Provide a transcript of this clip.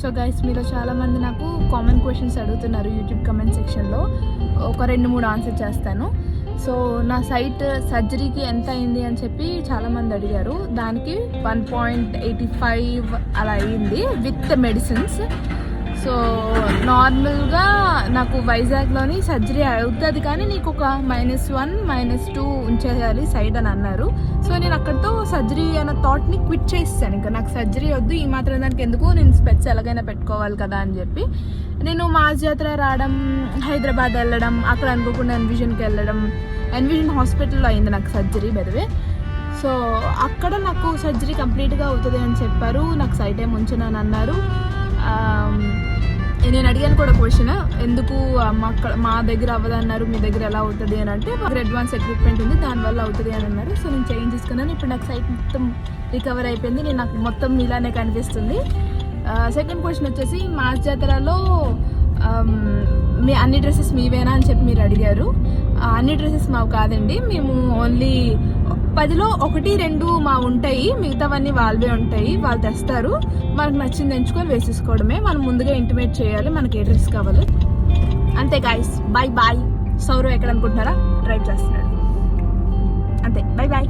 So guys, మీలో చాలామంది నాకు కామన్ క్వశ్చన్స్ అడుగుతున్నారు యూట్యూబ్ కమెంట్ సెక్షన్లో. ఒక 2-3 ఆన్సర్ చేస్తాను. సో నా సైట్ సర్జరీకి ఎంత అయింది అని చెప్పి చాలామంది అడిగారు. దానికి 1.85 అలా అయింది విత్ మెడిసిన్స్. సో నార్మల్గా నాకు వైజాగ్లోని సర్జరీ అవుతుంది, కానీ నీకు ఒక -1 -2 ఉంచేయాలి సైడ్ అని అన్నారు. సో నేను అక్కడితో సర్జరీ అన్న థాట్ని క్విట్ చేస్తాను. ఇంకా నాకు సర్జరీ వద్దు, ఈ మాత్రం దానికి ఎందుకు, నేను స్పెట్స్ ఎలాగైనా పెట్టుకోవాలి కదా అని చెప్పి నేను మాస్ జాతర రావడం, హైదరాబాద్ వెళ్ళడం, అక్కడ అనుకోకుండా ఎన్విజన్కి వెళ్ళడం. ఎన్విజన్ హాస్పిటల్లో అయింది నాకు సర్జరీ బెదవే. సో అక్కడ నాకు సర్జరీ కంప్లీట్గా అవుతుంది అని చెప్పారు. నాకు సైట్ ఏమి ఉంచనని అన్నారు. నేను అడిగాను కూడా క్వశ్చన్, ఎందుకు మా దగ్గర అవ్వదన్నారు, మీ దగ్గర ఎలా అవుతుంది అని అంటే, అడ్వాన్స్ ఎక్విప్మెంట్ ఉంది దానివల్ల అవుతుంది అని అన్నారు. సో నేను చేంజ్ చేసుకున్నాను. ఇప్పుడు నాకు సైట్ మొత్తం రికవర్ అయిపోయింది. నేను నాకు మొత్తం ఇలానే కనిపిస్తుంది. సెకండ్ క్వశ్చన్ వచ్చేసి, మాస్ జాతరలో మీ అన్ని డ్రెస్సెస్ మీవేనా అని చెప్పి మీరు అడిగారు. అన్ని డ్రెస్సెస్ మావు కాదండి, మేము ఓన్లీ 10లో 1-2 మా ఉంటాయి, మిగతావన్నీ వాళ్ళవే ఉంటాయి. వాళ్ళు తెస్తారు, మనకు నచ్చింది ఎంచుకొని వేసేసుకోవడమే. మనం ముందుగా ఇంటిమేట్ చేయాలి మనకి ఏ డ్రెస్ కావాలి. అంతే గాయస్, బాయ్ బాయ్. సౌరవ్ ఎక్కడ అనుకుంటున్నారా, డ్రైవ్ చేస్తున్నాడు. అంతే, బాయ్ బాయ్.